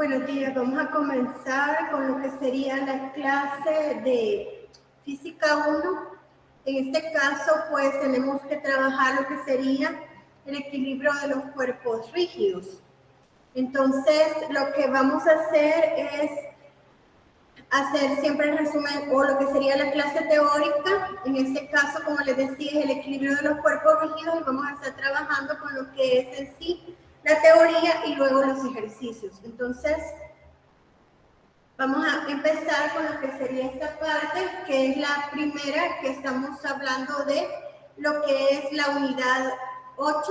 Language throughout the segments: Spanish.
Buenos días, vamos a comenzar con lo que sería la clase de Física 1. En este caso, pues tenemos que trabajar lo que sería el equilibrio de los cuerpos rígidos. Entonces, lo que vamos a hacer es hacer siempre el resumen o lo que sería la clase teórica. En este caso, como les decía, es el equilibrio de los cuerpos rígidos y vamos a estar trabajando con lo que es en sí la teoría y luego los ejercicios. Entonces, vamos a empezar con lo que sería esta parte, que es la primera, que estamos hablando de lo que es la unidad 8,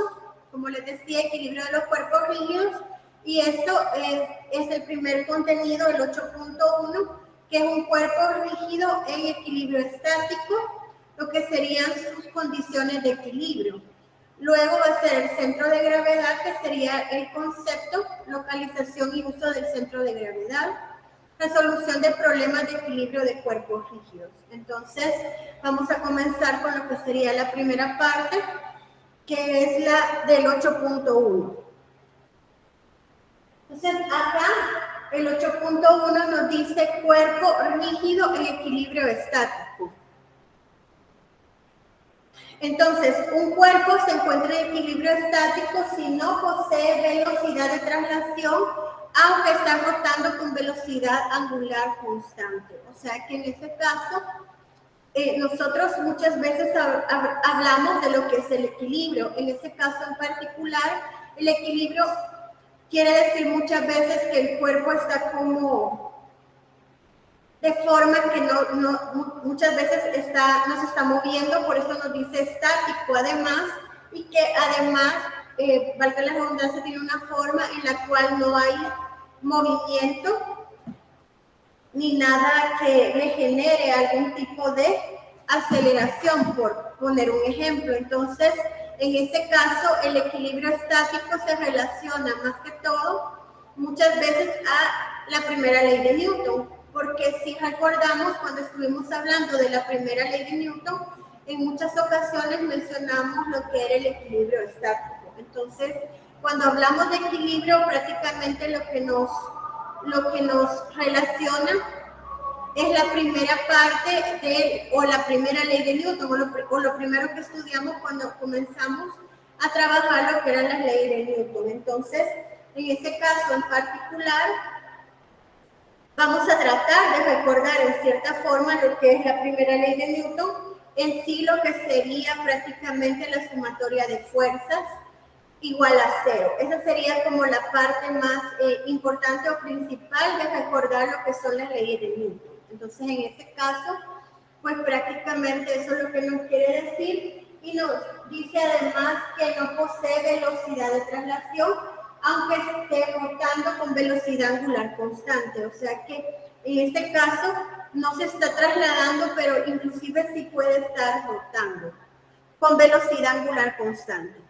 como les decía, equilibrio de los cuerpos rígidos, y esto es el primer contenido, el 8.1, que es un cuerpo rígido en equilibrio estático, lo que serían sus condiciones de equilibrio. Luego va a ser el centro de gravedad, que sería el concepto, localización y uso del centro de gravedad. Resolución de problemas de equilibrio de cuerpos rígidos. Entonces, vamos a comenzar con lo que sería la primera parte, que es la del 8.1. Entonces, acá el 8.1 nos dice cuerpo rígido en equilibrio estático. Entonces, un cuerpo se encuentra en equilibrio estático si no posee velocidad de traslación, aunque está rotando con velocidad angular constante. O sea que en este caso, nosotros muchas veces hablamos de lo que es el equilibrio. En este caso en particular, el equilibrio quiere decir muchas veces que el cuerpo está como de forma que muchas veces no se está moviendo, por eso nos dice estático, además, y que además, valga la redundancia, tiene una forma en la cual no hay movimiento ni nada que le genere algún tipo de aceleración, por poner un ejemplo. Entonces, en este caso, el equilibrio estático se relaciona más que todo muchas veces a la primera ley de Newton, porque si recordamos cuando estuvimos hablando de la primera ley de Newton, en muchas ocasiones mencionamos lo que era el equilibrio estático. Entonces, cuando hablamos de equilibrio, prácticamente lo que nos relaciona es la primera parte o la primera ley de Newton, o lo primero que estudiamos cuando comenzamos a trabajar lo que eran las leyes de Newton. Entonces, en este caso en particular, vamos a tratar de recordar en cierta forma lo que es la primera ley de Newton, en sí lo que sería prácticamente la sumatoria de fuerzas igual a cero. Esa sería como la parte más importante o principal de recordar lo que son las leyes de Newton. Entonces, en este caso, pues prácticamente eso es lo que nos quiere decir, y nos dice además que no posee velocidad de traslación, aunque esté rotando con velocidad angular constante. O sea que en este caso no se está trasladando, pero inclusive sí puede estar rotando con velocidad angular constante.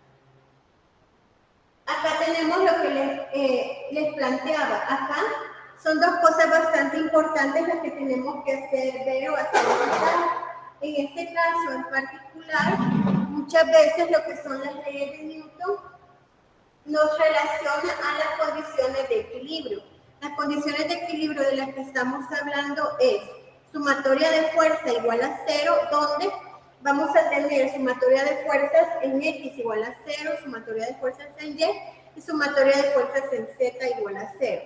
Acá tenemos lo que les planteaba. Acá son dos cosas bastante importantes las que tenemos que hacer ver o hacer notar. En este caso en particular, muchas veces lo que son las leyes de Newton nos relacionan a las condiciones de equilibrio. Las condiciones de equilibrio de las que estamos hablando es sumatoria de fuerza igual a cero, donde vamos a tener sumatoria de fuerzas en X igual a 0, sumatoria de fuerzas en Y y sumatoria de fuerzas en Z igual a 0,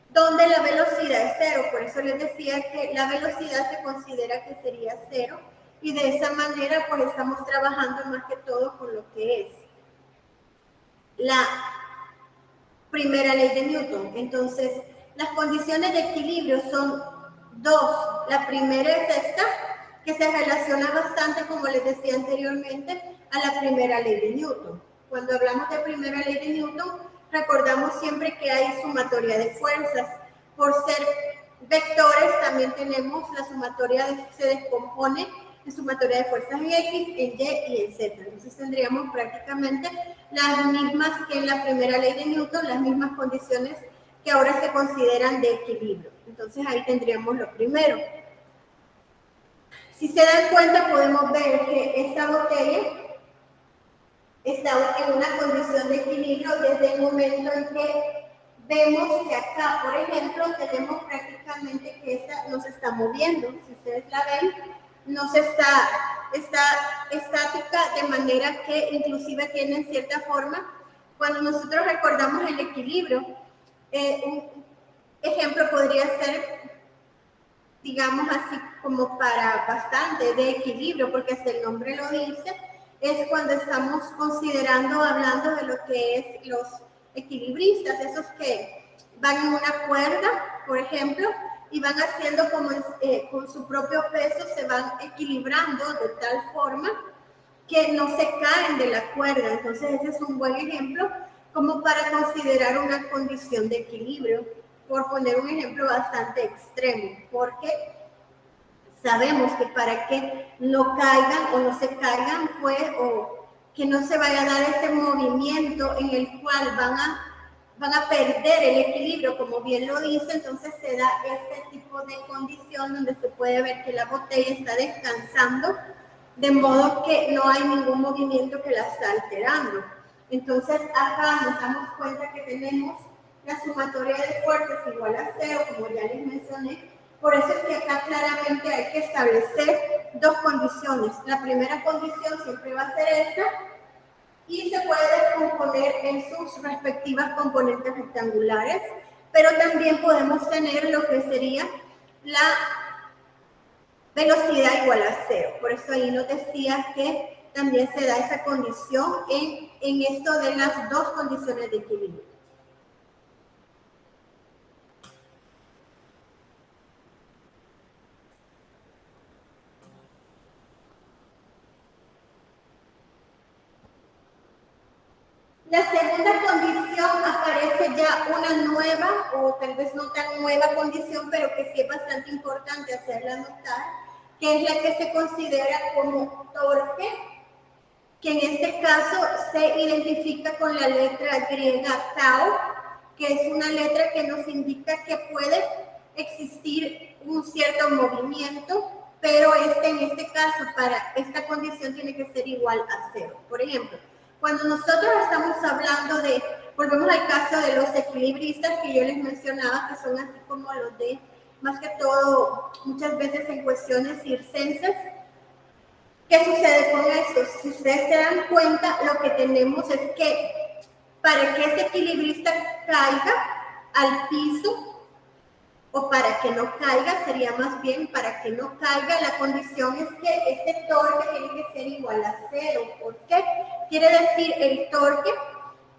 donde la velocidad es 0. Por eso les decía que la velocidad se considera que sería 0, y de esa manera pues estamos trabajando más que todo con lo que es la primera ley de Newton. Entonces, las condiciones de equilibrio son dos. La primera es esta, que se relaciona bastante, como les decía anteriormente, a la primera ley de Newton. Cuando hablamos de primera ley de Newton, recordamos siempre que hay sumatoria de fuerzas. Por ser vectores, también tenemos la sumatoria, se descompone en sumatoria de fuerzas en X, en Y y en Z. Entonces tendríamos prácticamente las mismas que en la primera ley de Newton, las mismas condiciones que ahora se consideran de equilibrio. Entonces ahí tendríamos lo primero. Si se dan cuenta, podemos ver que esta botella está en una condición de equilibrio desde el momento en que vemos que acá, por ejemplo, tenemos prácticamente que esta no se está moviendo. Si ustedes la ven, no se está estática, de manera que inclusive tiene cierta forma. Cuando nosotros recordamos el equilibrio, un ejemplo podría ser, digamos así, como para bastante de equilibrio, porque hasta el nombre lo dice, es cuando estamos considerando, hablando de lo que es los equilibristas, esos que van en una cuerda, por ejemplo, y van haciendo como con su propio peso, se van equilibrando de tal forma que no se caen de la cuerda. Entonces ese es un buen ejemplo como para considerar una condición de equilibrio, por poner un ejemplo bastante extremo, porque sabemos que para que no caigan o no se caigan, pues, o que no se vaya a dar ese movimiento en el cual van a perder el equilibrio, como bien lo dice, entonces se da este tipo de condición donde se puede ver que la botella está descansando, de modo que no hay ningún movimiento que la está alterando. Entonces acá nos damos cuenta que tenemos la sumatoria de fuerzas igual a 0, como ya les mencioné. Por eso es que acá claramente hay que establecer dos condiciones. La primera condición siempre va a ser esta, y se puede descomponer en sus respectivas componentes rectangulares, pero también podemos tener lo que sería la velocidad igual a 0. Por eso ahí nos decía que también se da esa condición en esto de las dos condiciones de equilibrio. La segunda condición aparece ya una nueva, o tal vez no tan nueva condición, pero que sí es bastante importante hacerla notar, que es la que se considera como torque, que en este caso se identifica con la letra griega tau, que es una letra que nos indica que puede existir un cierto movimiento, pero en este caso, para esta condición tiene que ser igual a 0. Por ejemplo, cuando nosotros estamos hablando de, volvemos al caso de los equilibristas que yo les mencionaba, que son así como los de, más que todo, muchas veces en cuestiones circenses. ¿Qué sucede con esto? Si ustedes se dan cuenta, lo que tenemos es que para que ese equilibrista caiga al piso, o para que no caiga, sería más bien para que no caiga, la condición es que este torque tiene que ser igual a 0. ¿Por qué? Quiere decir el torque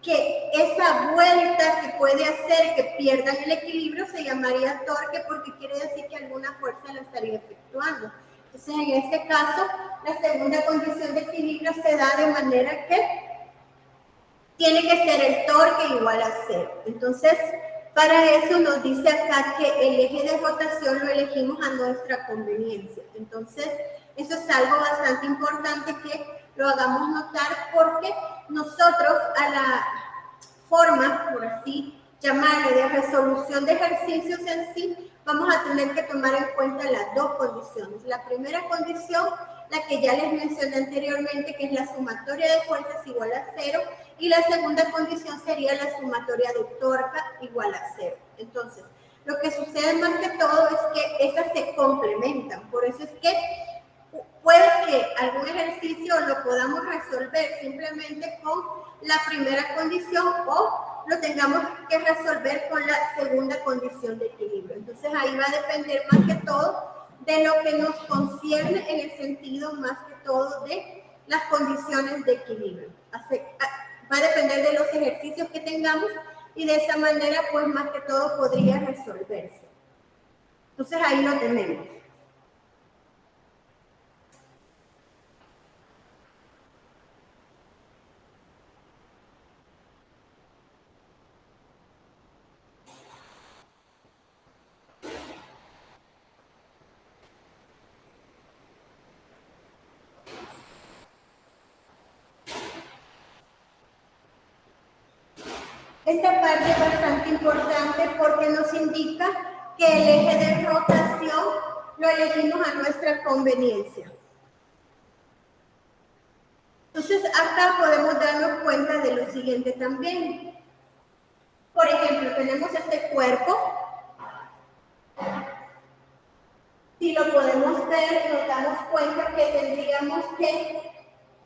que esa vuelta que puede hacer que pierdan el equilibrio se llamaría torque, porque quiere decir que alguna fuerza lo estaría efectuando. Entonces, en este caso, la segunda condición de equilibrio se da de manera que tiene que ser el torque igual a 0. Entonces, para eso nos dice acá que el eje de rotación lo elegimos a nuestra conveniencia. Entonces, eso es algo bastante importante que lo hagamos notar, porque nosotros a la forma, por así llamarle, de resolución de ejercicios en sí, vamos a tener que tomar en cuenta las dos condiciones. La primera condición, la que ya les mencioné anteriormente, que es la sumatoria de fuerzas igual a 0, y la segunda condición sería la sumatoria de torca igual a 0. Entonces, lo que sucede más que todo es que estas se complementan. Por eso es que puede que algún ejercicio lo podamos resolver simplemente con la primera condición, o lo tengamos que resolver con la segunda condición de equilibrio. Entonces ahí va a depender más que todo de lo que nos concierne, en el sentido más que todo de las condiciones de equilibrio. Va a depender de los ejercicios que tengamos, y de esa manera pues más que todo podría resolverse. Entonces ahí lo tenemos. Esta parte es bastante importante porque nos indica que el eje de rotación lo elegimos a nuestra conveniencia. Entonces acá podemos darnos cuenta de lo siguiente también. Por ejemplo, tenemos este cuerpo. Si lo podemos ver, nos damos cuenta que tendríamos que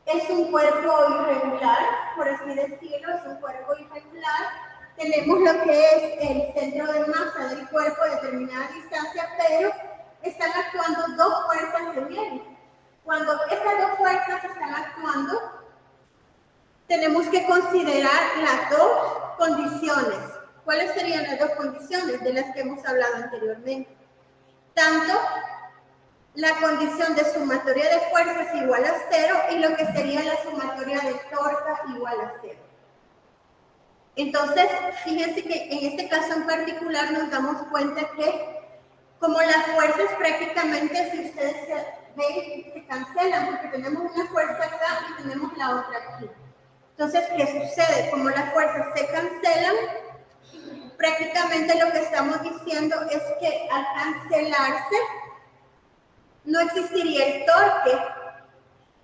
es un cuerpo irregular, por así decirlo, es un cuerpo irregular. Tenemos lo que es el centro de masa del cuerpo a determinada distancia, pero están actuando dos fuerzas de bien. Cuando estas dos fuerzas están actuando, tenemos que considerar las dos condiciones. ¿Cuáles serían las dos condiciones de las que hemos hablado anteriormente? Tanto la condición de sumatoria de fuerzas igual a 0 y lo que sería la sumatoria de torca igual a 0. Entonces, fíjense que en este caso en particular nos damos cuenta que como las fuerzas prácticamente, si ustedes ven, se cancelan porque tenemos una fuerza acá y tenemos la otra aquí. Entonces, ¿qué sucede? Como las fuerzas se cancelan, prácticamente lo que estamos diciendo es que al cancelarse, no existiría el torque,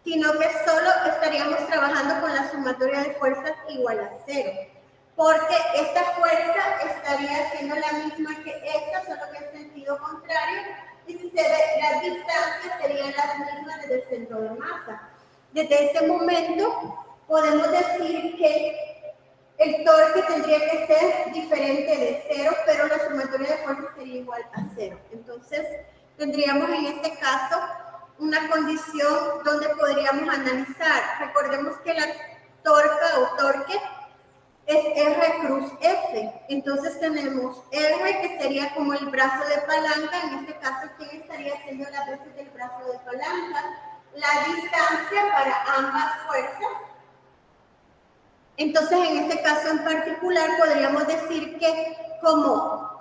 sino que solo estaríamos trabajando con la sumatoria de fuerzas igual a 0, porque esta fuerza estaría siendo la misma que esta, solo que en sentido contrario, y si se ve, las distancias serían las mismas desde el centro de masa. Desde ese momento podemos decir que el torque tendría que ser diferente de 0, pero la sumatoria de fuerzas sería igual a 0. Entonces, tendríamos en este caso una condición donde podríamos analizar. Recordemos que la torca o torque es R cruz F. Entonces tenemos R, que sería como el brazo de palanca. En este caso, ¿quién estaría haciendo las veces del brazo de palanca? La distancia para ambas fuerzas. Entonces, en este caso en particular, podríamos decir que como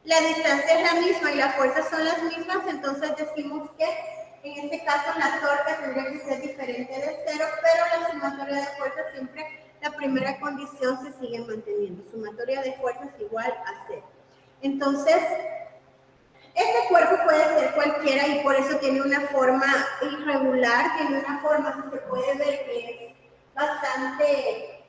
la distancia es la misma y las fuerzas son las mismas, entonces decimos que en este caso la torca tendría que ser diferente de 0, pero la sumatoria de fuerzas siempre, la primera condición se sigue manteniendo, sumatoria de fuerzas igual a 0. Entonces, este cuerpo puede ser cualquiera y por eso tiene una forma irregular, tiene una forma, si se puede ver, que es bastante...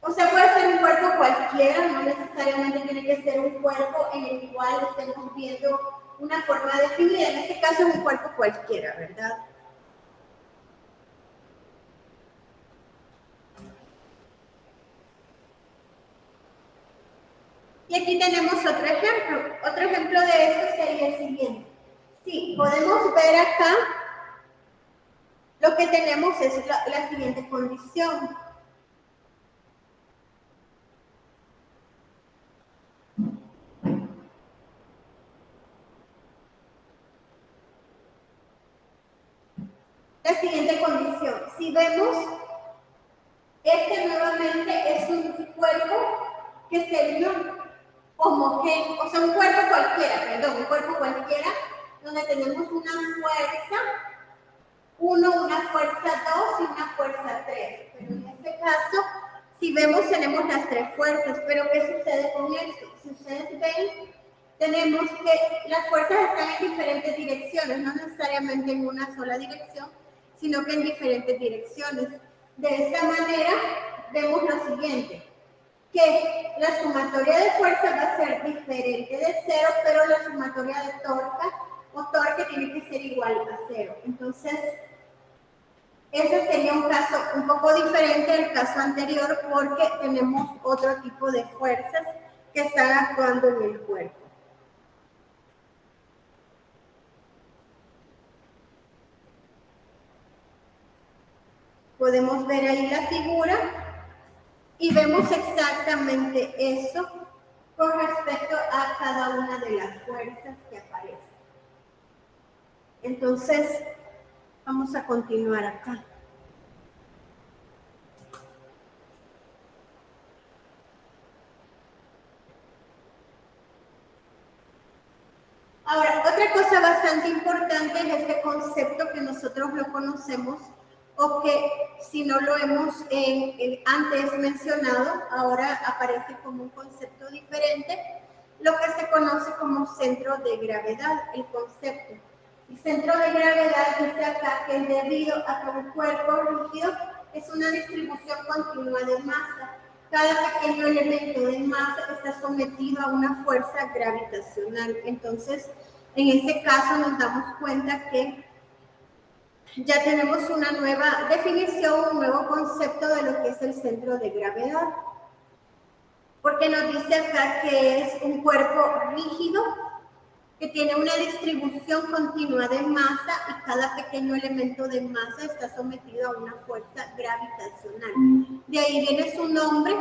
o sea, puede ser un cuerpo cualquiera, no necesariamente tiene que ser un cuerpo en el cual estemos viendo una forma definida. En este caso es un cuerpo cualquiera, ¿verdad? Y aquí tenemos otro ejemplo. Otro ejemplo de esto sería el siguiente. Sí, podemos ver acá, lo que tenemos es la siguiente condición. La siguiente condición. Si vemos, este nuevamente es un cuerpo que sería homogéneo, o sea, un cuerpo cualquiera, perdón, un cuerpo cualquiera, donde tenemos una fuerza 1, una fuerza 2 y una fuerza 3. Pero en este caso, si vemos, tenemos las tres fuerzas. Pero ¿qué sucede con esto? Si ustedes ven, tenemos que las fuerzas están en diferentes direcciones, no necesariamente en una sola dirección, sino que en diferentes direcciones. De esta manera, vemos lo siguiente, que la sumatoria de fuerza va a ser diferente de 0, pero la sumatoria de torca o torque tiene que ser igual a 0. Entonces, ese sería un caso un poco diferente del caso anterior porque tenemos otro tipo de fuerzas que están actuando en el cuerpo. Podemos ver ahí la figura y vemos exactamente eso con respecto a cada una de las fuerzas que aparecen. Entonces, vamos a continuar acá. Ahora, otra cosa bastante importante es este concepto que nosotros lo conocemos o que si no lo hemos antes mencionado, ahora aparece como un concepto diferente, lo que se conoce como centro de gravedad, el concepto. El centro de gravedad dice acá que es debido a que un cuerpo rígido es una distribución continua de masa cada pequeño elemento de masa está sometido a una fuerza gravitacional. Entonces, en este caso nos damos cuenta que ya tenemos una nueva definición, un nuevo concepto de lo que es el centro de gravedad. Porque nos dice acá que es un cuerpo rígido que tiene una distribución continua de masa y cada pequeño elemento de masa está sometido a una fuerza gravitacional. De ahí viene su nombre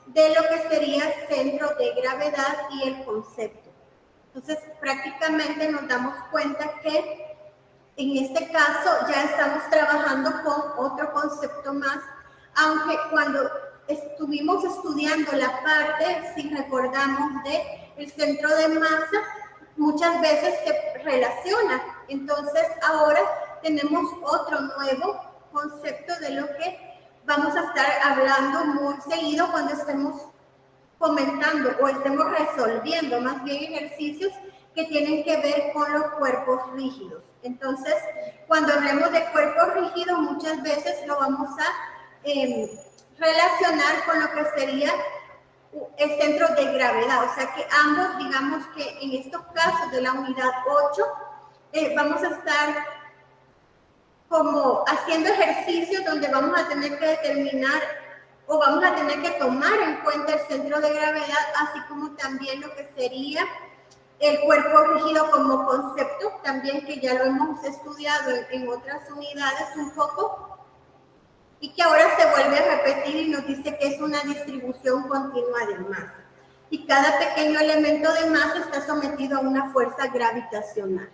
de lo que sería centro de gravedad y el concepto. Entonces, prácticamente nos damos cuenta que en este caso ya estamos trabajando con otro concepto más, aunque cuando estuvimos estudiando la parte, si recordamos, del centro de masa, muchas veces se relaciona. Entonces ahora tenemos otro nuevo concepto de lo que vamos a estar hablando muy seguido cuando estemos comentando o estemos resolviendo más bien ejercicios que tienen que ver con los cuerpos rígidos. Entonces, cuando hablemos de cuerpos rígidos, muchas veces lo vamos a relacionar con lo que sería el centro de gravedad. O sea que ambos, digamos que en estos casos de la unidad 8, vamos a estar como haciendo ejercicios donde vamos a tener que determinar o vamos a tener que tomar en cuenta el centro de gravedad, así como también lo que sería el cuerpo rígido como concepto, también que ya lo hemos estudiado en otras unidades un poco, y que ahora se vuelve a repetir y nos dice que es una distribución continua de masa. Y cada pequeño elemento de masa está sometido a una fuerza gravitacional.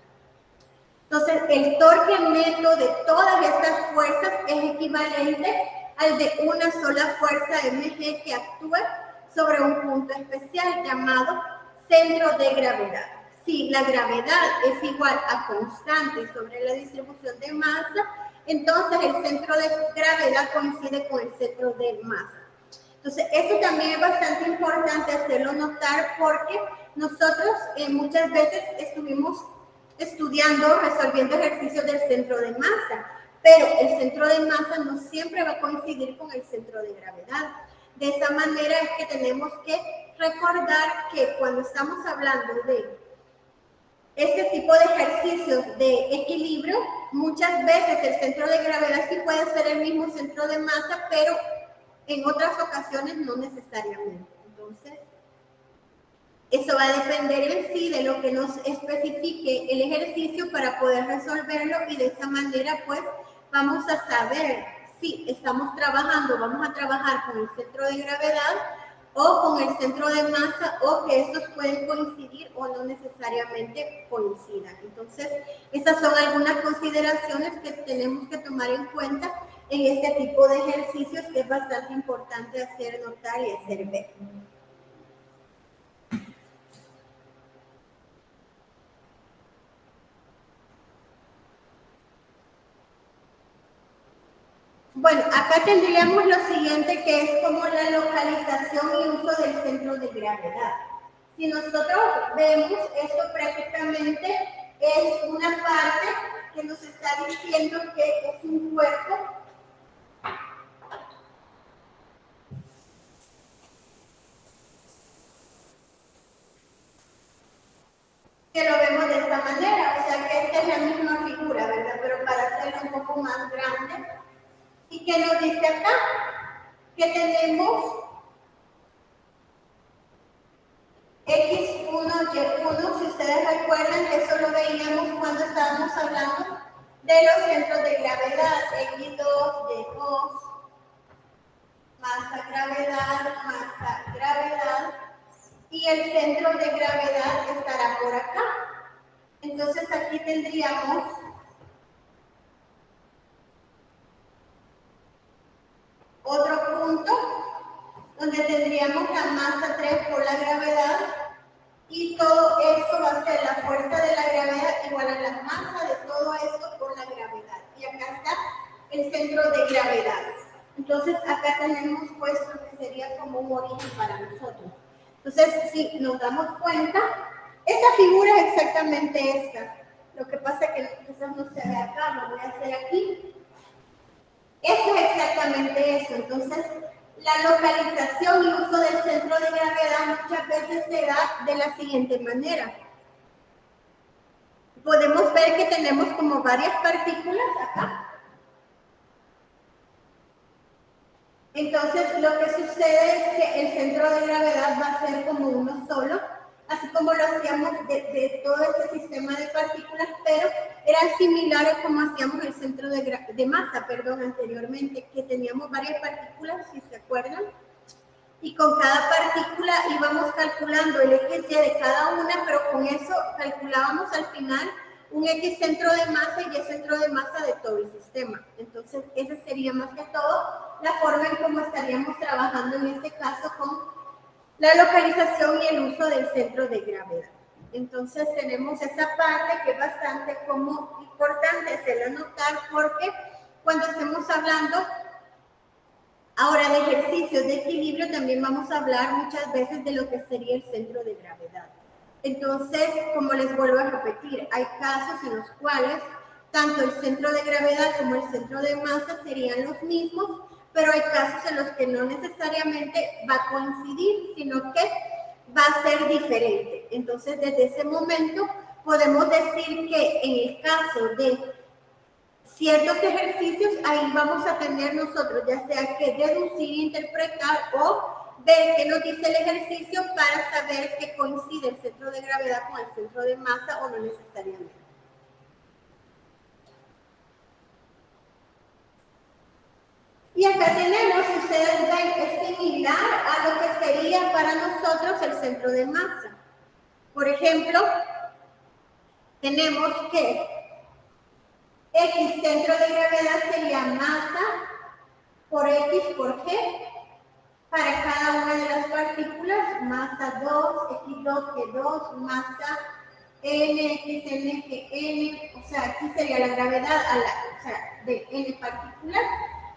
Entonces, el torque neto de todas estas fuerzas es equivalente al de una sola fuerza mg que actúa sobre un punto especial llamado centro de gravedad. Si la gravedad es igual a constante sobre la distribución de masa, entonces el centro de gravedad coincide con el centro de masa. Entonces, eso también es bastante importante hacerlo notar porque nosotros muchas veces estuvimos estudiando, resolviendo ejercicios del centro de masa, pero el centro de masa no siempre va a coincidir con el centro de gravedad. De esa manera es que tenemos que recordar que cuando estamos hablando de este tipo de ejercicios de equilibrio, muchas veces el centro de gravedad sí puede ser el mismo centro de masa, pero en otras ocasiones no necesariamente. Entonces, eso va a depender en sí de lo que nos especifique el ejercicio para poder resolverlo y de esa manera pues vamos a saber si estamos trabajando, vamos a trabajar con el centro de gravedad o con el centro de masa o que estos pueden coincidir o no necesariamente coincidan. Entonces, esas son algunas consideraciones que tenemos que tomar en cuenta en este tipo de ejercicios que es bastante importante hacer notar y hacer ver. Bueno, acá tendríamos lo siguiente que es como la localización y uso del centro de gravedad. Si nosotros vemos esto prácticamente es una parte que nos está diciendo que es un cuerpo que lo vemos de esta manera, o sea que esta es la misma figura, ¿verdad? Pero para hacerlo un poco más grande. ¿Y qué nos dice acá? Que tenemos X1, Y1, si ustedes recuerdan que eso lo veíamos cuando estábamos hablando de los centros de gravedad, X2, Y2, masa, gravedad, y el centro de gravedad estará por acá. Entonces aquí tendríamos otro punto donde tendríamos la masa 3 por la gravedad y todo esto va a ser la fuerza de la gravedad igual a la masa de todo esto por la gravedad. Y acá está el centro de gravedad. Entonces acá tenemos pues lo que sería como un origen para nosotros. Entonces si nos damos cuenta, esta figura es exactamente esta. Lo que pasa es que quizás no se ve acá, lo voy a hacer aquí. Esto es exactamente eso. Entonces, La localización y uso del centro de gravedad muchas veces se da de la siguiente manera. Podemos ver que tenemos como varias partículas acá. Entonces, lo que sucede es que el centro de gravedad va a ser como uno solo, así como lo hacíamos de todo este sistema de partículas, pero era similar a como hacíamos el centro de masa, anteriormente, que teníamos varias partículas, si se acuerdan, y con cada partícula íbamos calculando el XY de cada una, pero con eso calculábamos al final un X centro de masa y Y centro de masa de todo el sistema. Entonces, esa sería más que todo la forma en cómo estaríamos trabajando en este caso con la localización y el uso del centro de gravedad. Entonces, tenemos esa parte que es bastante como importante hacerlo notar, porque cuando estemos hablando ahora de ejercicios de equilibrio, también vamos a hablar muchas veces de lo que sería el centro de gravedad. Entonces, como les vuelvo a repetir, hay casos en los cuales tanto el centro de gravedad como el centro de masa serían los mismos, pero hay casos en los que no necesariamente va a coincidir, sino que va a ser diferente. Entonces, desde ese momento podemos decir que en el caso de ciertos ejercicios, ahí vamos a tener nosotros ya sea que deducir, interpretar o ver qué nos dice el ejercicio para saber que coincide el centro de gravedad con el centro de masa o no necesariamente. Y acá tenemos, si ustedes ven, es similar a lo que sería para nosotros el centro de masa. Por ejemplo, tenemos que X centro de gravedad sería masa por X por G para cada una de las partículas, masa 2, X2, G2, masa N, X, N, G, N, o sea, aquí sería la gravedad de N partículas,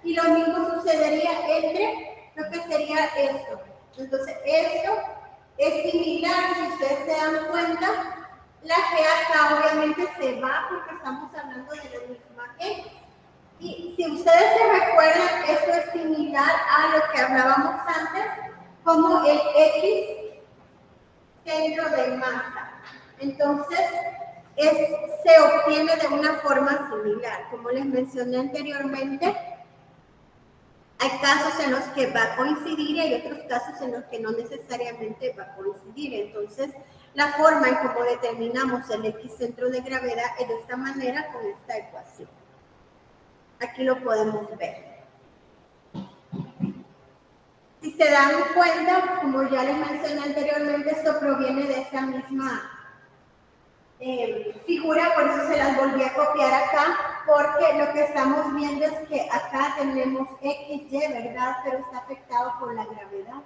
y lo mismo sucedería entre lo que sería esto. Entonces, esto es similar, si ustedes se dan cuenta, la G acá obviamente se va porque estamos hablando de la misma G. Y si ustedes se recuerdan, esto es similar a lo que hablábamos antes, como el X centro de masa. Entonces, se obtiene de una forma similar. Como les mencioné anteriormente, hay casos en los que va a coincidir y hay otros casos en los que no necesariamente va a coincidir. Entonces, la forma en cómo determinamos el X centro de gravedad es de esta manera con esta ecuación. Aquí lo podemos ver. Si se dan cuenta, como ya les mencioné anteriormente, esto proviene de esta misma figura, por eso se las volví a copiar acá, porque lo que estamos viendo es que acá tenemos XY, ¿verdad? Pero está afectado por la gravedad.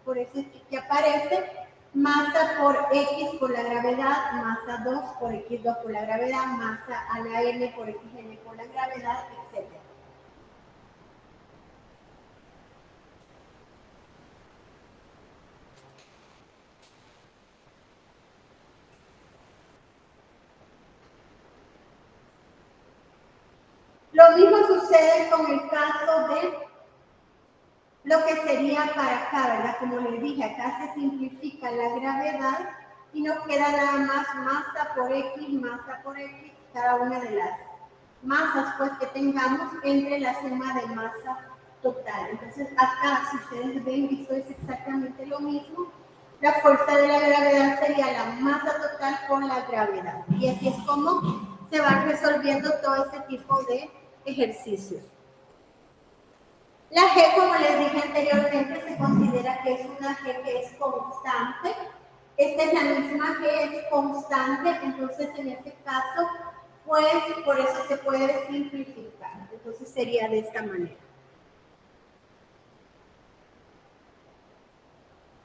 Por eso es que aparece masa por X por la gravedad, masa 2 por X2 por la gravedad, masa a la N por XN por la gravedad, etc. Lo mismo sucede con el caso de lo que sería para acá, ¿verdad? Como les dije, acá se simplifica la gravedad y nos queda nada más masa por X, cada una de las masas pues que tengamos entre la suma de masa total. Entonces acá, si ustedes ven, esto es exactamente lo mismo. La fuerza de la gravedad sería la masa total por la gravedad. Y así es como se van resolviendo todo este tipo de ejercicios. La G, como les dije anteriormente, se considera que es una G que es constante. Esta es la misma G, es constante, entonces en este caso, pues por eso se puede simplificar. Entonces sería de esta manera.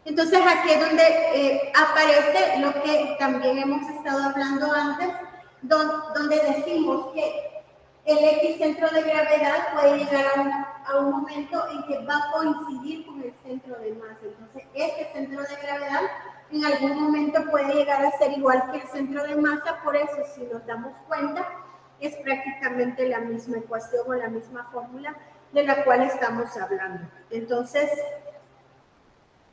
Entonces aquí es donde aparece lo que también hemos estado hablando antes, donde decimos que el X centro de gravedad puede llegar a un momento en que va a coincidir con el centro de masa. Entonces, este centro de gravedad en algún momento puede llegar a ser igual que el centro de masa. Por eso, si nos damos cuenta, es prácticamente la misma ecuación o la misma fórmula de la cual estamos hablando. Entonces,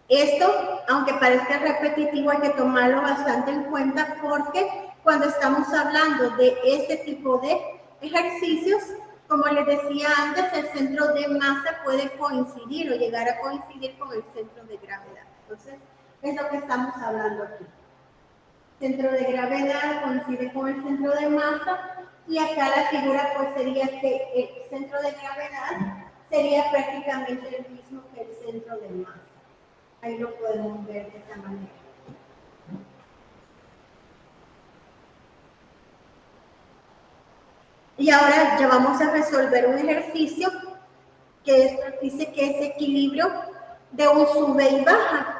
esto, aunque parezca repetitivo, hay que tomarlo bastante en cuenta porque cuando estamos hablando de este tipo de ejercicios, como les decía antes, el centro de masa puede coincidir o llegar a coincidir con el centro de gravedad. Entonces, es lo que estamos hablando aquí. Centro de gravedad coincide con el centro de masa y acá la figura pues sería que el centro de gravedad sería prácticamente el mismo que el centro de masa. Ahí lo podemos ver de esa manera. Y ahora ya vamos a resolver un ejercicio que dice que es equilibrio de un sube y baja.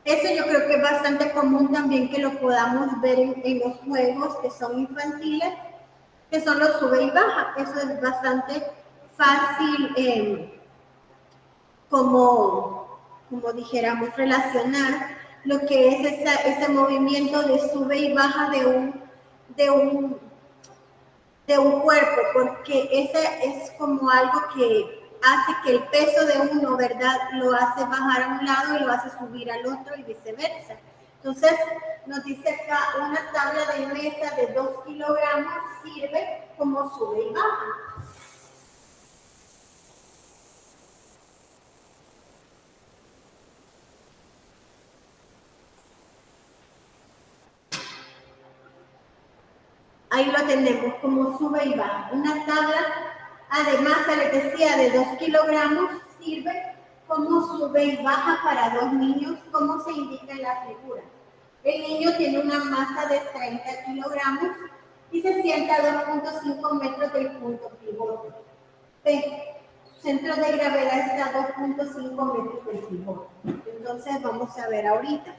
Eso yo creo que es bastante común también que lo podamos ver en los juegos que son infantiles, que son los sube y baja. Eso es bastante fácil como dijéramos, relacionar lo que es ese movimiento de sube y baja de un cuerpo, porque ese es como algo que hace que el peso de uno, ¿verdad?, lo hace bajar a un lado y lo hace subir al otro y viceversa. Entonces, nos dice acá, una tabla de mesa de 2 kilogramos sirve como sube y baja. Ahí lo tenemos como sube y baja. Una tabla, además, se les decía, de 2 kilogramos, sirve como sube y baja para dos niños, como se indica en la figura. El niño tiene una masa de 30 kilogramos y se sienta a 2.5 metros del punto pivote. Su centro de gravedad está a 2.5 metros del pivote. Entonces, vamos a ver ahorita.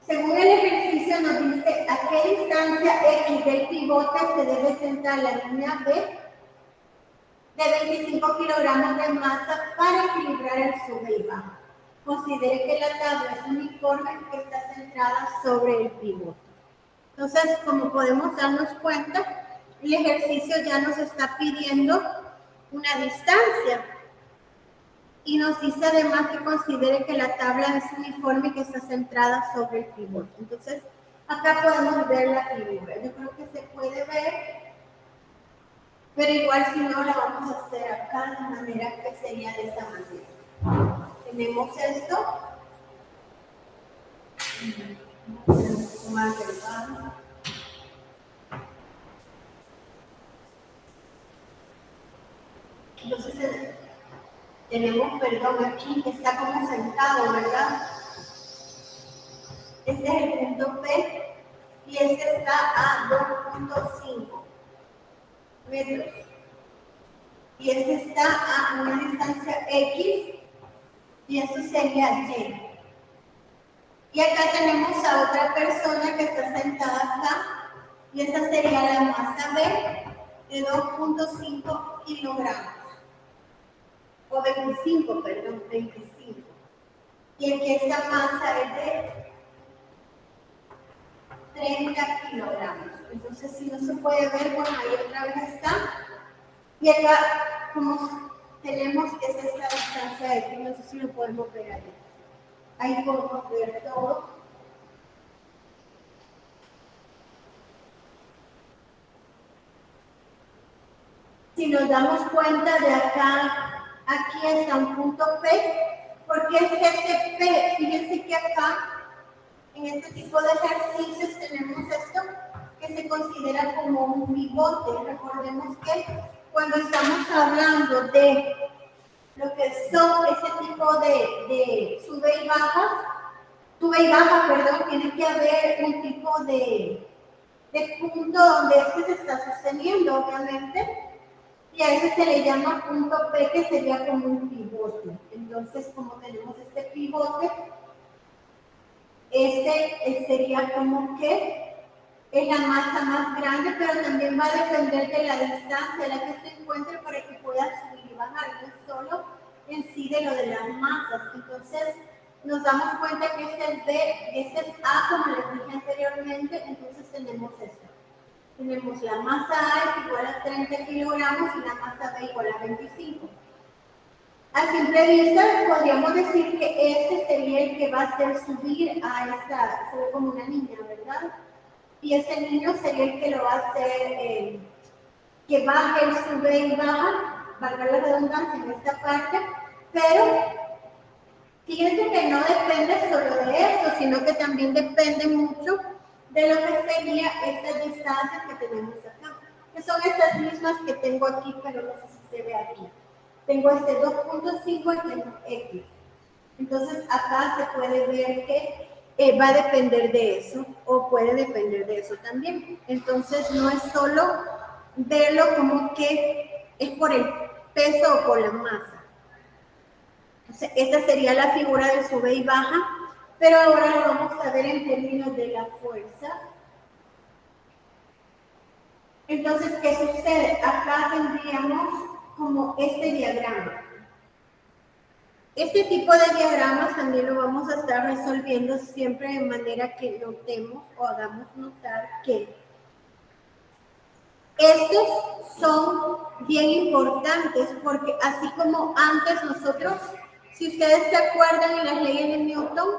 Según el ejercicio nos dice a qué distancia X del pivote se debe centrar la línea B de 25 kilogramos de masa para equilibrar el sube y baja. Considere que la tabla es uniforme que está centrada sobre el pivote. Entonces, como podemos darnos cuenta, el ejercicio ya nos está pidiendo una distancia. Y nos dice además que considere que la tabla es uniforme y que está centrada sobre el pivote. Entonces, acá podemos ver la figura. Yo creo que se puede ver, pero igual si no, la vamos a hacer acá de manera que sería de esta manera. Tenemos esto. Un poco más delgado. Entonces, tenemos, perdón, aquí que está como sentado, ¿verdad? Este es el punto P y este está a 2.5 metros. Y este está a una distancia X y esto sería Y. Y acá tenemos a otra persona que está sentada acá y esta sería la masa B de 2.5 kilogramos. O 25, perdón, 25. Y aquí esta masa es de 30 kilogramos. Entonces, si no se puede ver, bueno, ahí otra vez está. Y acá, como tenemos que es esta distancia de aquí, no sé si lo podemos ver ahí. Ahí podemos ver todo. Si nos damos cuenta de acá, aquí está un punto P. ¿Por qué es este P? Fíjense que acá, en este tipo de ejercicios, tenemos esto que se considera como un pivote. Recordemos que cuando estamos hablando de lo que son ese tipo de sube y baja, perdón, tiene que haber un tipo de punto donde este se está sosteniendo, obviamente, y a ese se le llama punto P, que sería como un pivote. Entonces, como tenemos este pivote, este sería como que es la masa más grande, pero también va a depender de la distancia a la que se encuentre para que pueda subir y bajar, no es solo en sí de lo de las masas. Entonces, nos damos cuenta que este es B y este es A, como les dije anteriormente, entonces tenemos esto. Tenemos la masa A es igual a 30 kilogramos y la masa B igual a 25. A simple vista podríamos decir que este sería el que va a hacer subir a esta, se ve como una niña, ¿verdad? Y ese niño sería el que lo va a hacer, que baje, sube y baja, valga la redundancia en esta parte, pero fíjense que no depende solo de esto, sino que también depende mucho de lo que sería estas distancias que tenemos acá, que son estas mismas que tengo aquí, pero no sé si se ve aquí. Tengo este 2.5 y tengo X. Entonces acá se puede ver que va a depender de eso o puede depender de eso también. Entonces no es solo verlo como que es por el peso o por la masa. Entonces, esta sería la figura de sube y baja, pero ahora lo vamos a ver en términos de la fuerza. Entonces, ¿qué sucede? Acá tendríamos como este diagrama. Este tipo de diagramas también lo vamos a estar resolviendo siempre de manera que notemos o hagamos notar que estos son bien importantes porque así como antes nosotros, si ustedes se acuerdan en las leyes de Newton,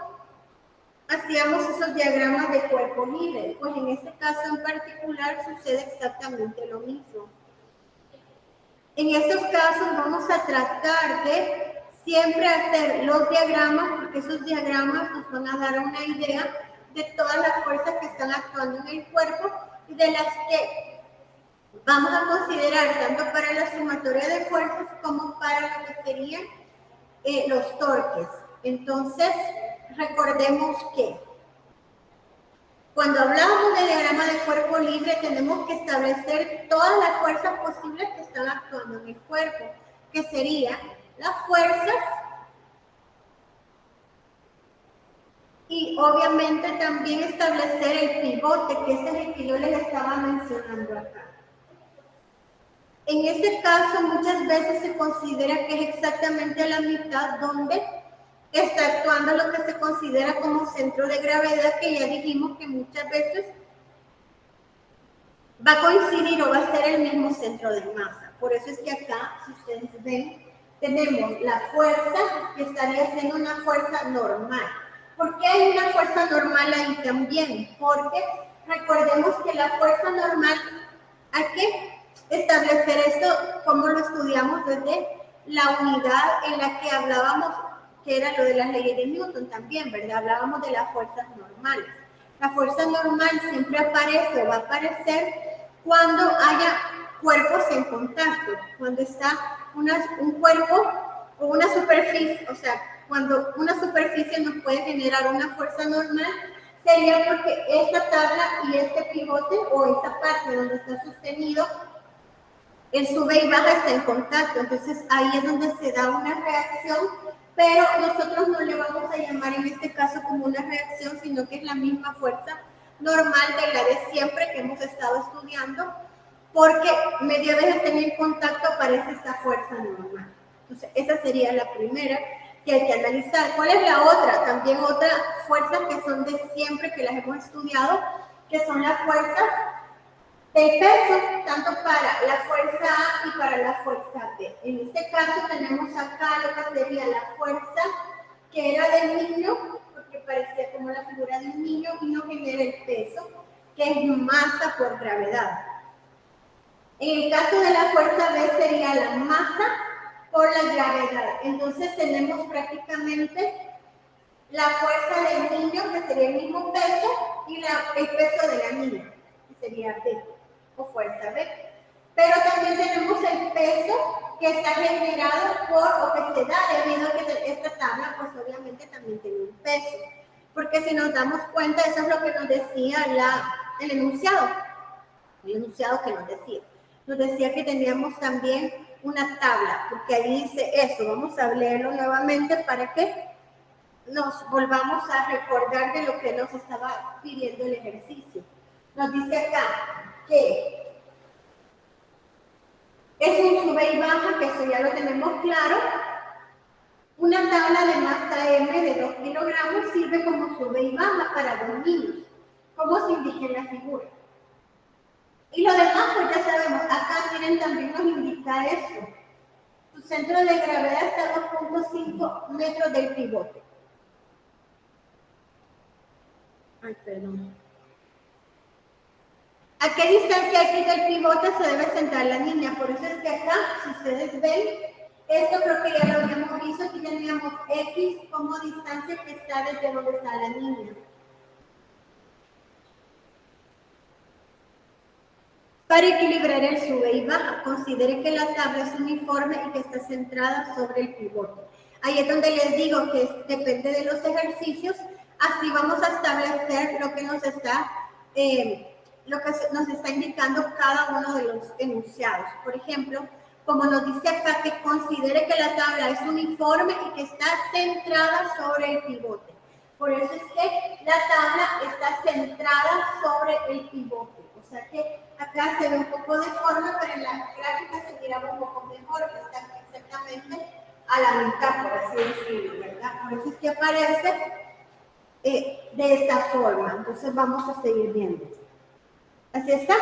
hacíamos esos diagramas de cuerpo libre, pues en este caso en particular sucede exactamente lo mismo. En estos casos vamos a tratar de siempre hacer los diagramas, porque esos diagramas nos van a dar una idea de todas las fuerzas que están actuando en el cuerpo y de las que vamos a considerar tanto para la sumatoria de fuerzas como para lo que serían los torques. Entonces, recordemos que cuando hablamos de diagrama de cuerpo libre, tenemos que establecer todas las fuerzas posibles que están actuando en el cuerpo, que serían las fuerzas y obviamente también establecer el pivote, que es el que yo les estaba mencionando acá. En este caso, muchas veces se considera que es exactamente a la mitad donde está actuando lo que se considera como centro de gravedad, que ya dijimos que muchas veces va a coincidir o va a ser el mismo centro de masa. Por eso es que acá, si ustedes ven, tenemos la fuerza que estaría siendo una fuerza normal. ¿Por qué hay una fuerza normal ahí también? Porque recordemos que la fuerza normal, hay que establecer esto como lo estudiamos desde la unidad en la que hablábamos, que era lo de las leyes de Newton también, ¿verdad? Hablábamos de las fuerzas normales. La fuerza normal siempre aparece o va a aparecer cuando haya cuerpos en contacto, cuando está un cuerpo o una superficie, o sea, cuando una superficie nos puede generar una fuerza normal, sería porque esta tabla y este pivote o esta parte donde está sostenido, el sube y baja está en contacto, entonces ahí es donde se da una reacción, pero nosotros no le vamos a llamar en este caso como una reacción, sino que es la misma fuerza normal de la de siempre que hemos estado estudiando, porque media vez estén en contacto aparece esta fuerza normal. Entonces esa sería la primera que hay que analizar. ¿Cuál es la otra? También otra fuerzas que son de siempre, que las hemos estudiado, que son las fuerzas del peso, tanto para la fuerza A y para la fuerza B. En este caso tenemos acá lo que sería la fuerza que era del niño, porque parecía como la figura de un niño, y nos genera el peso, que es masa por gravedad. En el caso de la fuerza B sería la masa por la gravedad. Entonces tenemos prácticamente la fuerza del niño, que sería el mismo peso, y el peso de la niña, que sería B, o fuerza B. Pero también tenemos el peso que está generado o que se da debido a que esta tabla, pues obviamente también tiene un peso. Porque si nos damos cuenta, eso es lo que nos decía el enunciado que nos decía. Nos decía que teníamos también una tabla, porque ahí dice eso. Vamos a leerlo nuevamente para que nos volvamos a recordar de lo que nos estaba pidiendo el ejercicio. Nos dice acá que es un sube y baja, que eso ya lo tenemos claro. Una tabla de masa M de 2 kilogramos sirve como sube y baja para 2 niños, como se indica en la figura. Y lo demás, pues ya sabemos, acá miren también nos indica esto. Su centro de gravedad está a 2.5 metros del pivote. Ay, perdón. ¿A qué distancia aquí del pivote se debe centrar la niña? Por eso es que acá, si ustedes ven, esto creo que ya lo habíamos visto, aquí teníamos X como distancia que está desde donde está la niña. Para equilibrar el sube y baja, considere que la tabla es uniforme y que está centrada sobre el pivote. Ahí es donde les digo que depende de los ejercicios, así vamos a establecer lo que nos está indicando cada uno de los enunciados. Por ejemplo, como nos dice acá, que considere que la tabla es uniforme y que está centrada sobre el pivote. Por eso es que la tabla está centrada sobre el pivote. O sea que acá se ve un poco deforme, pero en la gráfica se miraba un poco mejor, que está exactamente a la mitad, por así decirlo, ¿verdad? Por eso es que aparece de esta forma. Entonces vamos a seguir viendo. Así está.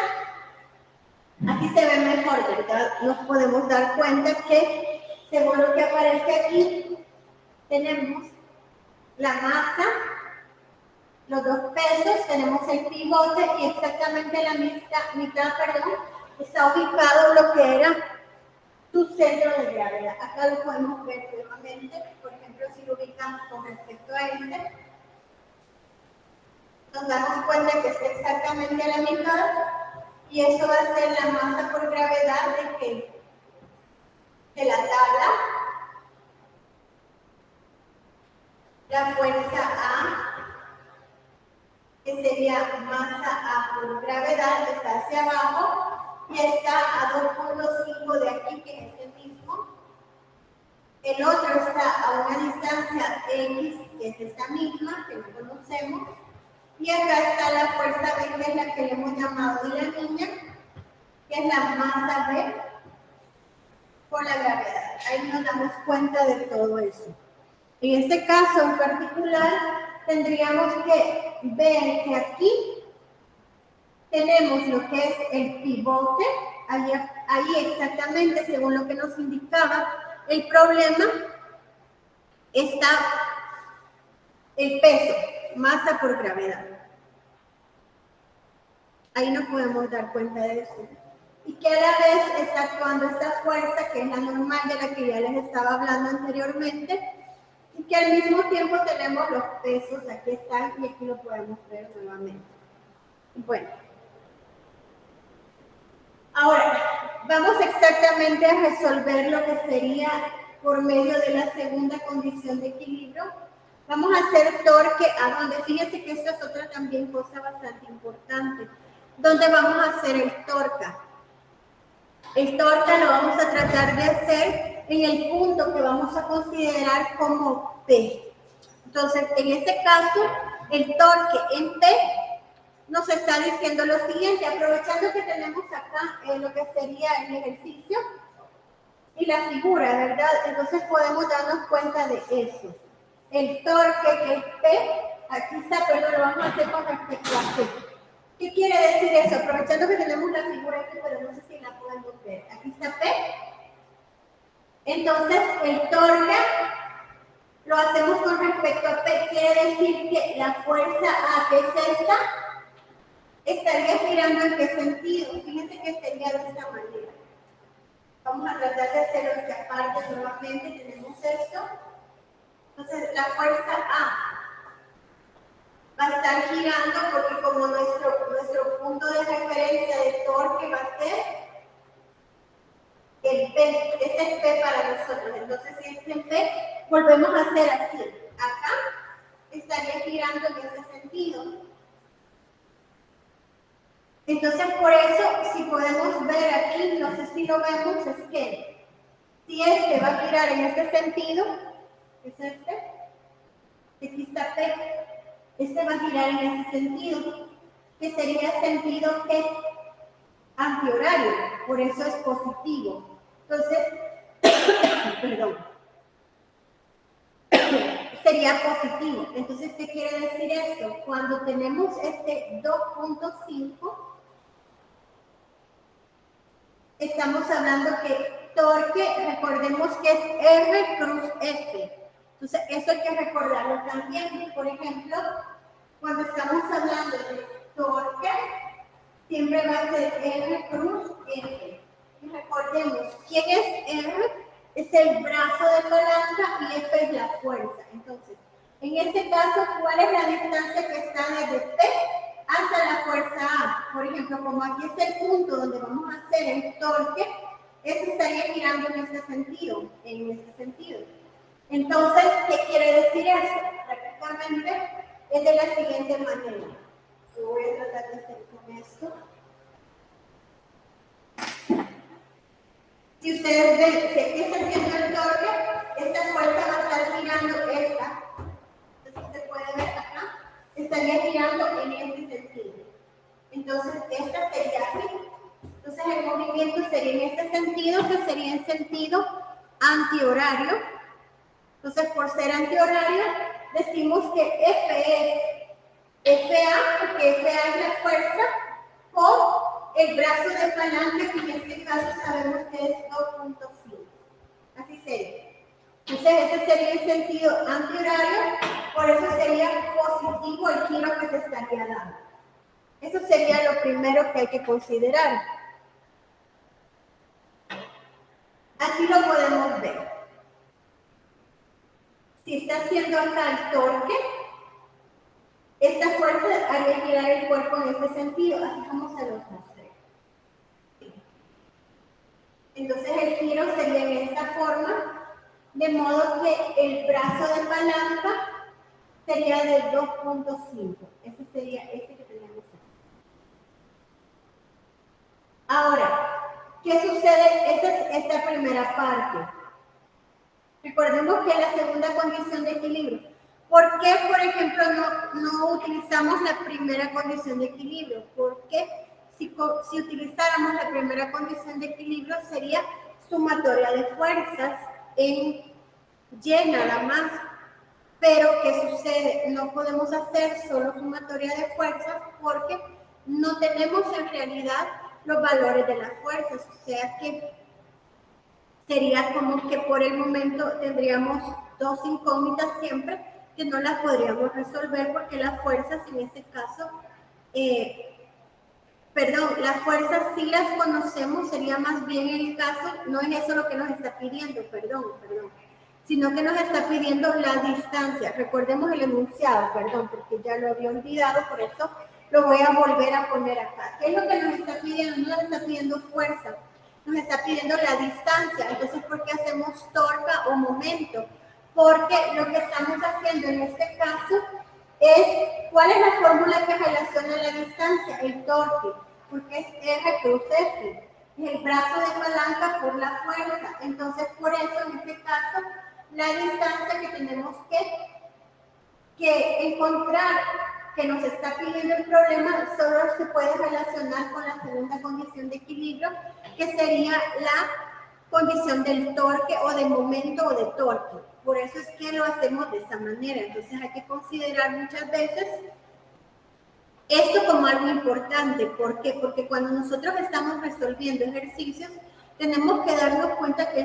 Aquí se ve mejor, ¿verdad? Nos podemos dar cuenta que, según lo que aparece aquí, tenemos la masa, los dos pesos, tenemos el pivote y exactamente la mitad, está ubicado lo que era tu centro de gravedad. Acá lo podemos ver nuevamente, por ejemplo, si lo ubicamos con respecto a este, nos damos cuenta que está exactamente a la mitad y eso va a ser la masa por gravedad de la tabla, la fuerza A, que sería masa A por gravedad, está hacia abajo y está a 2.5 de aquí, que es el mismo. El otro está a una distancia X, que es esta misma, que no conocemos. Y acá está la fuerza B, que es la que le hemos llamado de la niña, que es la masa B por la gravedad. Ahí nos damos cuenta de todo eso. En este caso en particular, tendríamos que ver que aquí tenemos lo que es el pivote, ahí exactamente según lo que nos indicaba el problema, está el peso, masa por gravedad. Ahí nos podemos dar cuenta de eso. Y que a la vez está actuando esta fuerza, que es la normal de la que ya les estaba hablando anteriormente, y que al mismo tiempo tenemos los pesos, aquí están y aquí lo podemos ver nuevamente. Bueno, ahora vamos exactamente a resolver lo que sería por medio de la segunda condición de equilibrio. Vamos a hacer torque a donde, fíjense que esta es otra también cosa bastante importante, donde vamos a hacer el torca. El torque lo vamos a tratar de hacer en el punto que vamos a considerar como P. Entonces, en este caso, el torque en P nos está diciendo lo siguiente, aprovechando que tenemos acá lo que sería el ejercicio y la figura, ¿verdad? Entonces podemos darnos cuenta de eso. El torque, que es P, aquí está, pero lo vamos a hacer con respecto a P. ¿Qué quiere decir eso? Aprovechando que tenemos la figura aquí, pero no sé si la podemos ver. Aquí está P. Entonces, el torque lo hacemos con respecto a P. Quiere decir que la fuerza A, que es esta, estaría girando en qué sentido. Fíjense que sería de esta manera. Vamos a tratar de hacerlo aquí aparte nuevamente. Tenemos esto. Entonces, la fuerza A va a estar girando porque como nuestro punto de referencia de torque va a ser el P, este es P para nosotros. Entonces, si este es P, volvemos a hacer así. Acá estaría girando en ese sentido. Entonces, por eso, si podemos ver aquí, no sé si lo vemos, es que si este va a girar en este sentido, es este, aquí está P, este va a girar en ese sentido, que sería el sentido que antihorario, por eso es positivo. Entonces, perdón, sería positivo. Entonces, ¿qué quiere decir esto? Cuando tenemos este 2.5, estamos hablando que torque, recordemos que es R cruz F. Entonces, eso hay que recordarlo también. Por ejemplo, cuando estamos hablando de torque, siempre va a ser R cruz F. Y recordemos, ¿quién es R? Es el brazo de palanca y F es la fuerza. Entonces, en este caso, ¿cuál es la distancia que está desde P hasta la fuerza A? Por ejemplo, como aquí es el punto donde vamos a hacer el torque, eso estaría girando en este sentido, Entonces, ¿qué quiere decir eso? Prácticamente es de la siguiente manera. Lo voy a tratar de hacer con esto. Si ustedes ven, si está haciendo el torque, esta fuerza va a estar girando esta. Entonces se puede ver acá, estaría girando en este sentido. Entonces, esta sería así. Entonces, el movimiento sería en este sentido, que sería en sentido antihorario. Entonces, por ser antihorario, decimos que F es FA, porque FA es la fuerza, o el brazo de palanca, que en este caso sabemos que es 2.5. Así sería. Entonces, ese sería el sentido antihorario, por eso sería positivo el giro que se estaría dando. Eso sería lo primero que hay que considerar. Aquí lo podemos ver. Si está haciendo acá el torque, esta fuerza haría girar el cuerpo en este sentido, así como se los mostré. Entonces el giro sería en esta forma, de modo que el brazo de palanca sería de 2.5. Ese sería este que tenemos aquí. Ahora, ¿qué sucede? Esa es esta primera parte. Recordemos que es la segunda condición de equilibrio. ¿Por qué, por ejemplo, no utilizamos la primera condición de equilibrio? Porque si utilizáramos la primera condición de equilibrio sería sumatoria de fuerzas en Y nada más. Pero, ¿qué sucede? No podemos hacer solo sumatoria de fuerzas porque no tenemos en realidad los valores de las fuerzas. O sea que sería como que por el momento tendríamos dos incógnitas siempre que no las podríamos resolver porque las fuerzas en este caso, las fuerzas sí las conocemos, sería más bien el caso, no es eso lo que nos está pidiendo, sino que nos está pidiendo la distancia. Recordemos el enunciado, porque ya lo había olvidado, por eso lo voy a volver a poner acá. ¿Qué es lo que nos está pidiendo? No nos está pidiendo fuerza, nos está pidiendo la distancia. Entonces, ¿por qué hacemos torca o momento? Porque lo que estamos haciendo en este caso es, ¿cuál es la fórmula que relaciona la distancia? El torque, porque es R cruz F, y el brazo de palanca por la fuerza. Entonces, por eso, en este caso, la distancia que tenemos que encontrar que nos está pidiendo el problema solo se puede relacionar con la segunda condición de equilibrio, que sería la condición del torque o de momento o de torque. Por eso es que lo hacemos de esa manera. Entonces hay que considerar muchas veces esto como algo importante. ¿Por qué? Porque cuando nosotros estamos resolviendo ejercicios, tenemos que darnos cuenta qué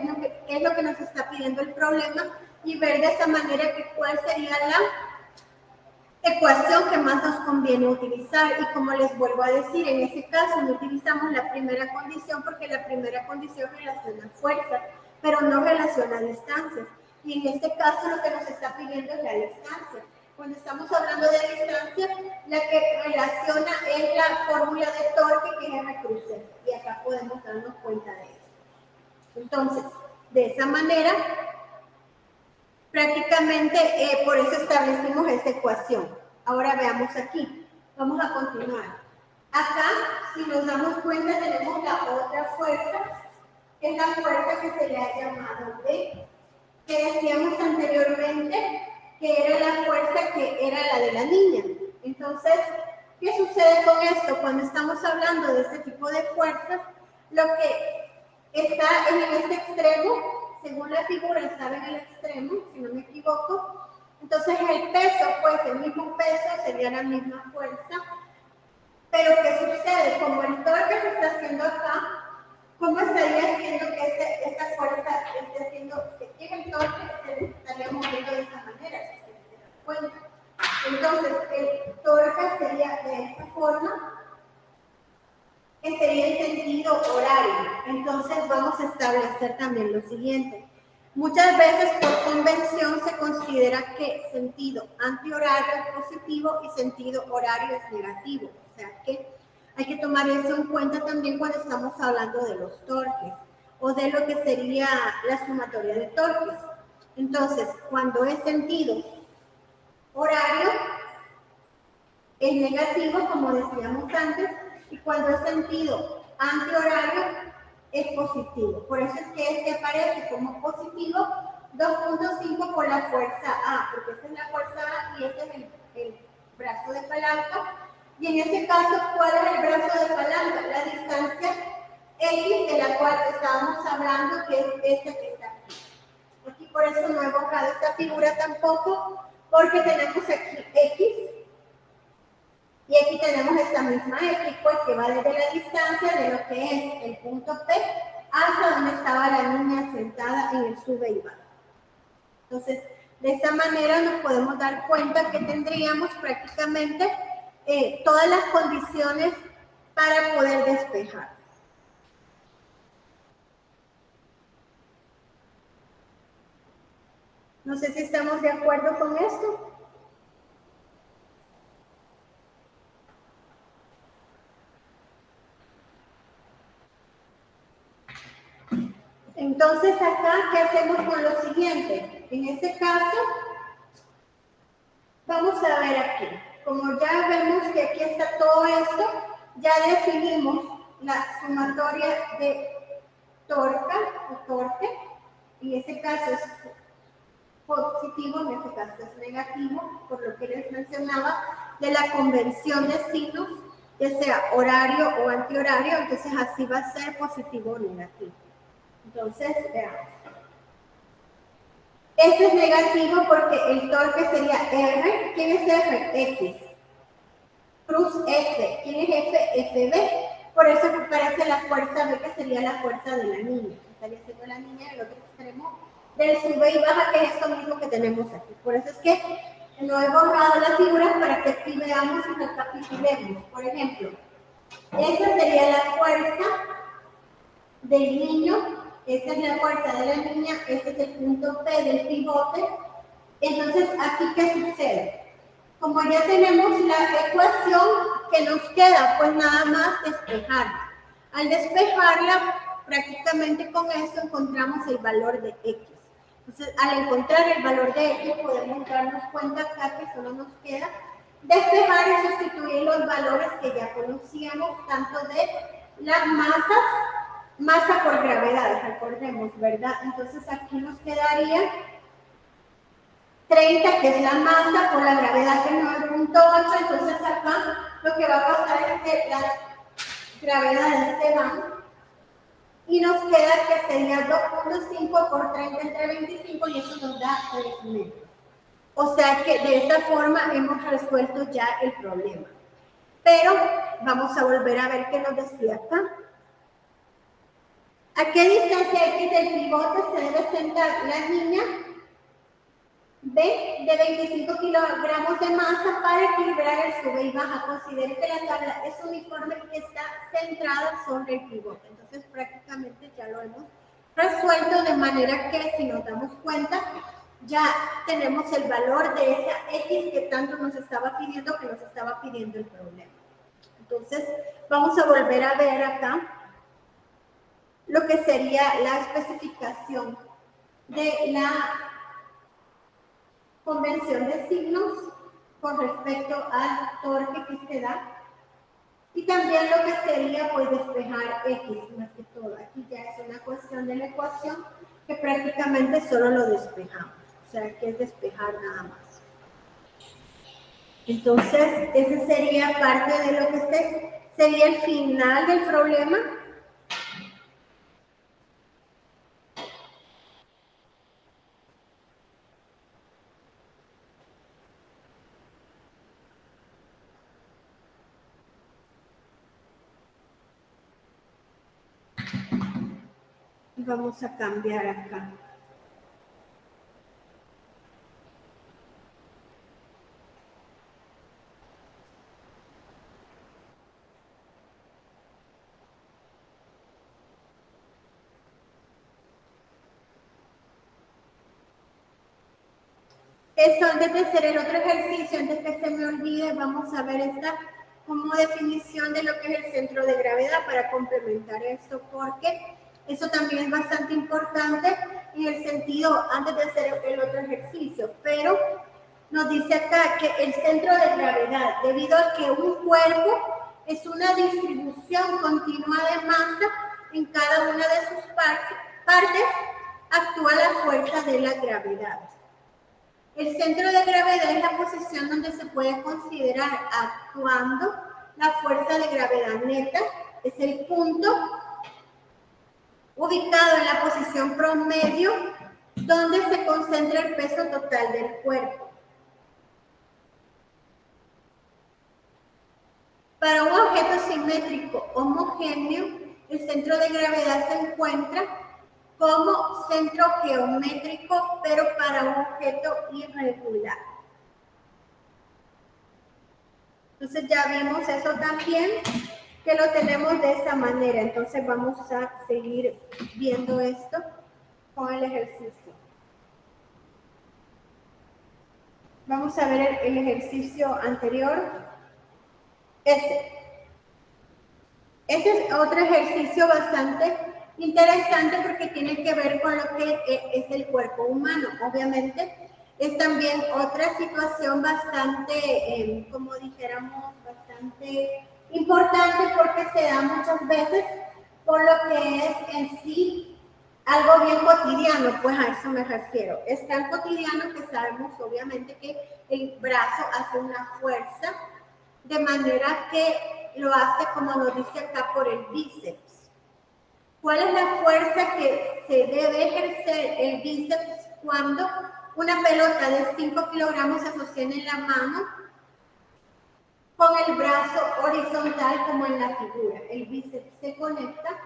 es lo que nos está pidiendo el problema y ver de esa manera cuál sería la ecuación que más nos conviene utilizar. Y como les vuelvo a decir, en ese caso no utilizamos la primera condición porque la primera condición relaciona fuerzas, pero no relaciona distancias. Y en este caso lo que nos está pidiendo es la distancia. Cuando estamos hablando de distancia, la que relaciona es la fórmula de torque, que es R cruz F. Y acá podemos darnos cuenta de eso. Entonces, de esa manera, prácticamente por eso establecimos esta ecuación. Ahora veamos aquí. Vamos a continuar. Acá, si nos damos cuenta, tenemos la otra fuerza, que es la fuerza que se le ha llamado B, que decíamos anteriormente que era la fuerza que era la de la niña. Entonces, ¿qué sucede con esto? Cuando estamos hablando de este tipo de fuerzas, lo que está en este extremo, según la figura, estaba en el extremo, si no me equivoco. Entonces el peso, pues el mismo peso sería la misma fuerza. Pero ¿qué sucede? Como el torque se está haciendo acá, ¿Cómo estaría haciendo que esta fuerza esté haciendo que llegue el torque? Se estaría moviendo de esta manera, si se dan cuenta. Entonces, el torque sería de esta forma, que sería el sentido horario. Entonces, vamos a establecer también lo siguiente. Muchas veces, por convención, se considera que sentido antihorario es positivo y sentido horario es negativo. O sea que hay que tomar eso en cuenta también cuando estamos hablando de los torques o de lo que sería la sumatoria de torques. Entonces, cuando es sentido horario, es negativo, como decíamos antes, y cuando es sentido antihorario, es positivo. Por eso es que este aparece como positivo 2.5 por la fuerza A, porque esta es la fuerza A y este es el brazo de palanca. Y en este caso, ¿cuál es el brazo de palanca? La distancia X de la cual estábamos hablando, que es esta que está aquí. Aquí por eso no he evocado esta figura tampoco, porque tenemos aquí X, y aquí tenemos esta misma X, pues que va desde la distancia de lo que es el punto P hasta donde estaba la niña sentada en el sube y baja. Entonces, de esta manera nos podemos dar cuenta que tendríamos prácticamente todas las condiciones para poder despejar. No sé si estamos de acuerdo con esto. Entonces acá, ¿qué hacemos con lo siguiente? En este caso, vamos a ver aquí. Como ya vemos que aquí está todo esto, ya definimos la sumatoria de torque. En este caso es positivo, en este caso es negativo, por lo que les mencionaba, de la convención de signos, ya sea horario o antihorario, entonces así va a ser positivo o negativo. Entonces, veamos. Este es negativo porque el torque sería R. ¿Quién es R? X. Cruz F. ¿Quién es F? FB. Por eso me parece la fuerza B, que sería la fuerza de la niña. Estaría siendo la niña en el otro extremo del sube y baja, que es esto mismo que tenemos aquí. Por eso es que no he borrado las figuras para que aquí veamos y recapitulemos. Por ejemplo, esa sería la fuerza del niño. Esta es la fuerza de la niña, este es el punto P del pivote. Entonces, ¿aquí qué sucede? Como ya tenemos la ecuación, que nos queda? Pues nada más despejarla. Al despejarla, prácticamente con eso encontramos el valor de X. Entonces, al encontrar el valor de X, podemos darnos cuenta acá que solo nos queda despejar y sustituir los valores que ya conocíamos, tanto de las masas, masa por gravedad, recordemos, ¿verdad? Entonces aquí nos quedaría 30, que es la masa, por la gravedad que es 9.8, entonces acá lo que va a pasar es que las gravedades se van y nos queda que sería 2.5 por 30 entre 25 y eso nos da 3 metros. O sea que de esta forma hemos resuelto ya el problema. Pero vamos a volver a ver qué nos decía acá. ¿A qué distancia X del pivote se debe sentar la niña? B, de 25 kilogramos de masa para equilibrar el sube y baja. Considere que la tabla es uniforme y está centrada sobre el pivote. Entonces prácticamente ya lo hemos resuelto, de manera que si nos damos cuenta ya tenemos el valor de esa X que tanto nos estaba pidiendo, que nos estaba pidiendo el problema. Entonces vamos a volver a ver acá lo que sería la especificación de la convención de signos con respecto al torque que se da, y también lo que sería pues despejar X más que todo. Aquí ya es una cuestión de la ecuación que prácticamente solo lo despejamos, o sea que es despejar nada más. Entonces ese sería parte de lo que sería el final del problema. Y vamos a cambiar acá. Eso, antes de hacer el otro ejercicio, antes que se me olvide, vamos a ver esta como definición de lo que es el centro de gravedad para complementar esto, porque eso también es bastante importante en el sentido, antes de hacer el otro ejercicio, pero nos dice acá que el centro de gravedad, debido a que un cuerpo es una distribución continua de masa en cada una de sus partes, actúa la fuerza de la gravedad. El centro de gravedad es la posición donde se puede considerar actuando la fuerza de gravedad neta. Es el punto ubicado en la posición promedio donde se concentra el peso total del cuerpo. Para un objeto simétrico homogéneo, el centro de gravedad se encuentra como centro geométrico, pero para un objeto irregular. Entonces ya vimos eso también, que lo tenemos de esa manera. Entonces vamos a seguir viendo esto con el ejercicio. Vamos a ver el ejercicio anterior. Este es otro ejercicio bastante interesante porque tiene que ver con lo que es el cuerpo humano. Obviamente es también otra situación bastante, como dijéramos, bastante importante porque se da muchas veces por lo que es en sí algo bien cotidiano, pues a eso me refiero. Es tan cotidiano que sabemos obviamente que el brazo hace una fuerza de manera que lo hace, como nos dice acá, por el bíceps. ¿Cuál es la fuerza que se debe ejercer el bíceps cuando una pelota de 5 kilogramos se sostiene en la mano con el brazo horizontal como en la figura? El bíceps se conecta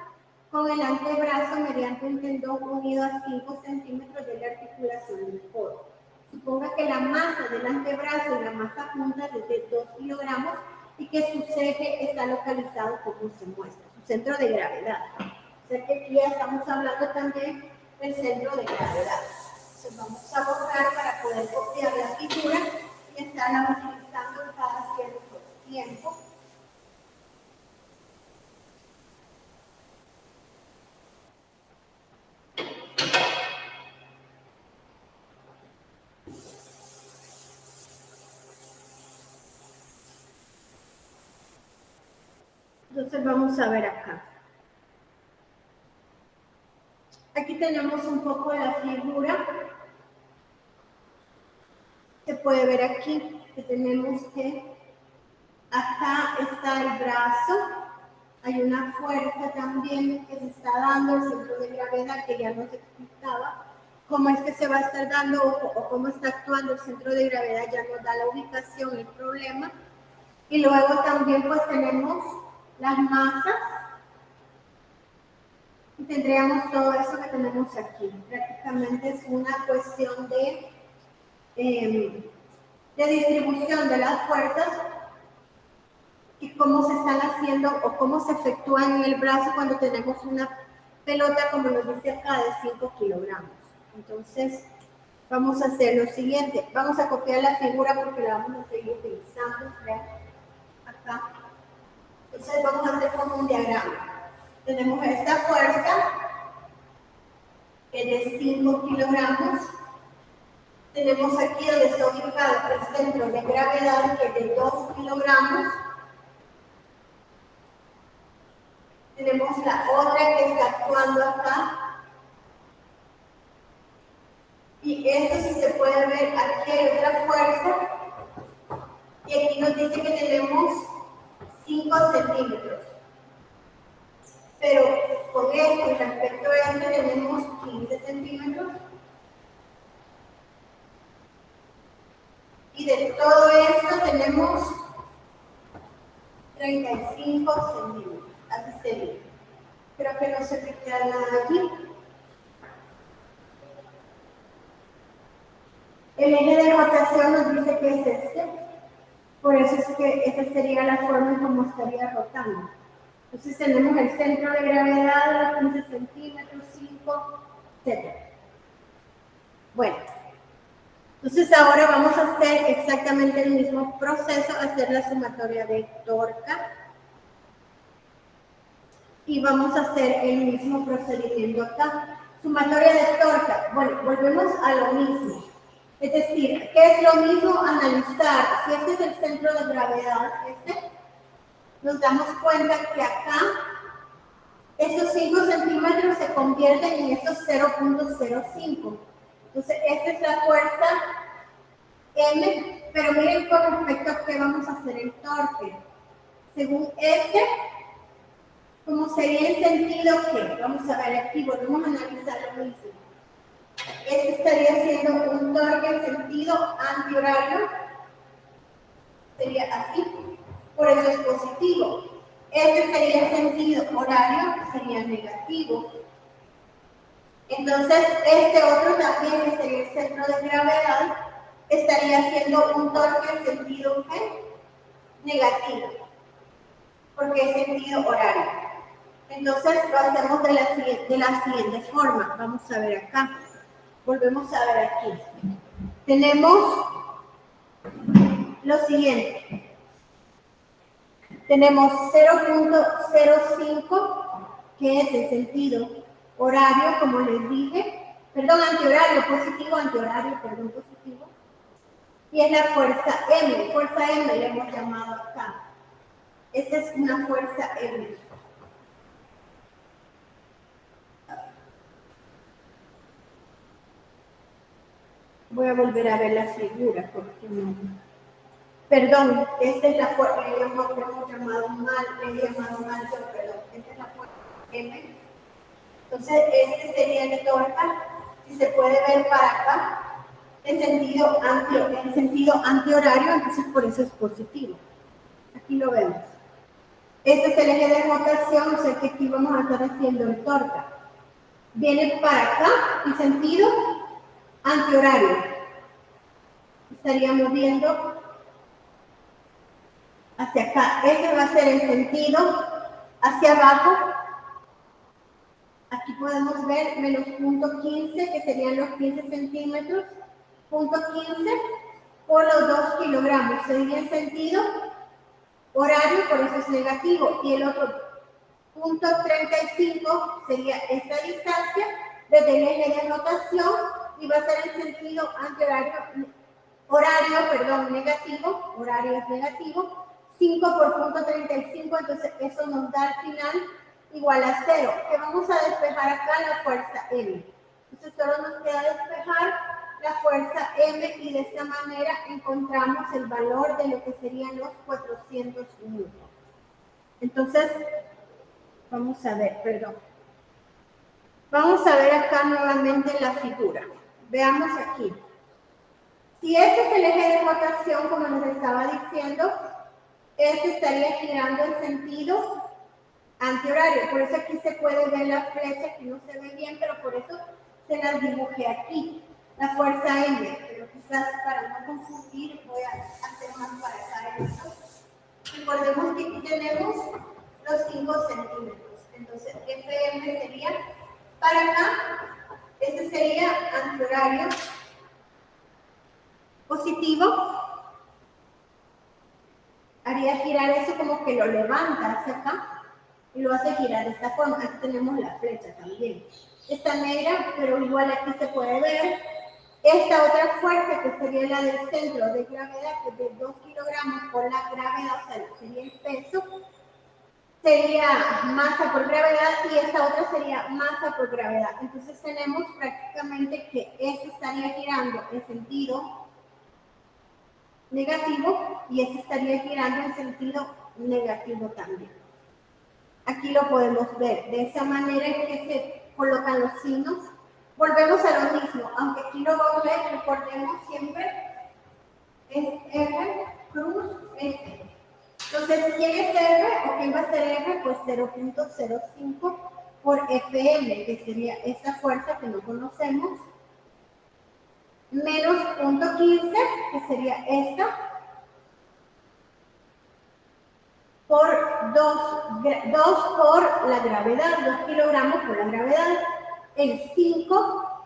con el antebrazo mediante un tendón unido a 5 centímetros de la articulación del codo. Suponga que la masa del antebrazo y la masa junta es de 2 kilogramos y que su eje está localizado como se muestra, su centro de gravedad. O sea que aquí ya estamos hablando también del centro de gravedad. Entonces vamos a borrar para poder copiar la figura y estarla utilizando cada cierto tiempo. Entonces vamos a ver acá. Aquí tenemos un poco de la figura. Se puede ver aquí que tenemos que acá está el brazo. Hay una fuerza también que se está dando, el centro de gravedad que ya nos explicaba. Cómo es que se va a estar dando o cómo está actuando el centro de gravedad ya nos da la ubicación, el problema. Y luego también pues tenemos las masas y tendríamos todo eso que tenemos aquí. Prácticamente es una cuestión de distribución de las fuerzas y cómo se están haciendo o cómo se efectúan en el brazo cuando tenemos una pelota, como nos dice acá, de 5 kilogramos. Entonces, vamos a hacer lo siguiente. Vamos a copiar la figura porque la vamos a seguir utilizando. ¿Vean? Acá. Entonces, vamos a hacer como un diagrama. Tenemos esta fuerza, que es de 5 kilogramos. Tenemos aquí donde está ubicado el centro de gravedad, que es de 2 kilogramos. Tenemos la otra que está actuando acá. Y esto, si se puede ver, aquí hay otra fuerza. Y aquí nos dice que tenemos 5 centímetros. Pero con esto, respecto a esto, tenemos 15 centímetros. Y de todo esto tenemos 35 centímetros. Así sería. Creo que no se me queda nada aquí. El eje de rotación nos dice que es este. Por eso es que esa sería la forma en cómo estaría rotando. Entonces tenemos el centro de gravedad, los 15 centímetros, 5, etc. Bueno, entonces ahora vamos a hacer exactamente el mismo proceso, hacer la sumatoria de torca. Y vamos a hacer el mismo procedimiento acá. Sumatoria de torca. Bueno, volvemos a lo mismo. Es decir, ¿qué es lo mismo? Analizar si este es el centro de gravedad, nos damos cuenta que acá estos 5 centímetros se convierten en estos 0.05. Entonces, esta es la fuerza M, pero miren con respecto a qué vamos a hacer el torque. Según como sería el sentido que, vamos a ver aquí, volvemos a analizar lo mismo. Este estaría siendo un torque en sentido antihorario, sería así, por eso es positivo. Este sería el sentido horario, sería negativo. Entonces, este otro también, que sería el centro de gravedad, estaría siendo un torque en sentido negativo, porque es sentido horario. Entonces, lo hacemos de la siguiente forma. Vamos a ver acá. Volvemos a ver aquí. Tenemos lo siguiente. Tenemos 0.05, que es el sentido horario, como les dije. Perdón, antihorario, positivo. Y es la fuerza M. Fuerza M le hemos llamado acá. Esta es una fuerza M. Voy a volver a ver la figura porque no. Perdón, esta es la fuerza, le hemos llamado mal, perdón. Esta es la fuerza M. Entonces, este sería el torque. Si se puede ver para acá, en sentido antihorario, entonces por eso es positivo. Aquí lo vemos. Este es el eje de rotación, o sea que aquí vamos a estar haciendo el torque. Viene para acá en sentido antihorario. Estaría moviendo hacia acá. Este va a ser el sentido hacia abajo. Aquí podemos ver menos punto 15, que serían los 15 centímetros. Punto 15 por los 2 kilogramos. Sería el sentido horario, por eso es negativo. Y el otro punto 35 sería esta distancia desde el eje de rotación y va a ser el sentido antihorario, negativo, horario es negativo, 5 por punto 35, entonces eso nos da al final igual a 0, que vamos a despejar acá la fuerza M. Entonces solo nos queda despejar la fuerza M y de esta manera encontramos el valor de lo que serían los 400 newton. Entonces, vamos a ver, Vamos a ver acá nuevamente la figura. Veamos aquí. Si este es el eje de rotación, como les estaba diciendo, este estaría girando en sentido antihorario. Por eso aquí se puede ver la flecha, que no se ve bien, pero por eso se las dibujé aquí. La fuerza M, pero quizás para no confundir voy a hacer más para acá esto. Recordemos que aquí tenemos los 5 centímetros. Entonces, FM sería para acá, este sería antihorario positivo. Haría girar eso como que lo levanta hacia acá y lo hace girar de esta forma. Aquí tenemos la flecha también. Está negra, pero igual aquí se puede ver. Esta otra fuerza, que sería la del centro de gravedad, que es de 2 kilogramos por la gravedad, o sea, sería el peso, sería masa por gravedad y esta otra sería masa por gravedad. Entonces tenemos prácticamente que este estaría girando en sentido negativo y este estaría girando en sentido negativo también. Aquí lo podemos ver. De esa manera en que se colocan los signos. Volvemos a lo mismo, aunque aquí lo vamos a ver, recordemos siempre, es R, cruz, F. Entonces, ¿quién es R o quién va a ser R? Pues 0.05 por FM, que sería esta fuerza que no conocemos, menos 0.15, que sería esta, por 2 por la gravedad, 2 kilogramos por la gravedad, el 5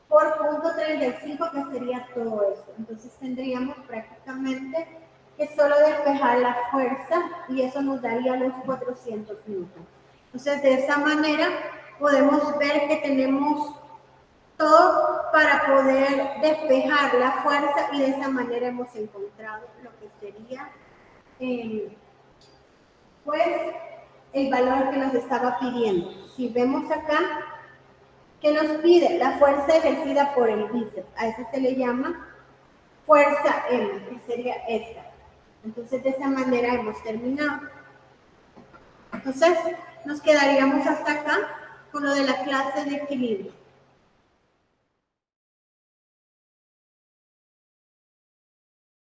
por 0.35, que sería todo esto. Entonces tendríamos prácticamente que solo despejar la fuerza y eso nos daría los 400 newtons. Entonces de esa manera podemos ver que tenemos todo para poder despejar la fuerza y de esa manera hemos encontrado lo que sería pues el valor que nos estaba pidiendo. Si vemos acá que nos pide la fuerza ejercida por el bíceps, a eso se le llama fuerza M, que sería esta. Entonces de esa manera hemos terminado. Entonces nos quedaríamos hasta acá con lo de la clase de equilibrio.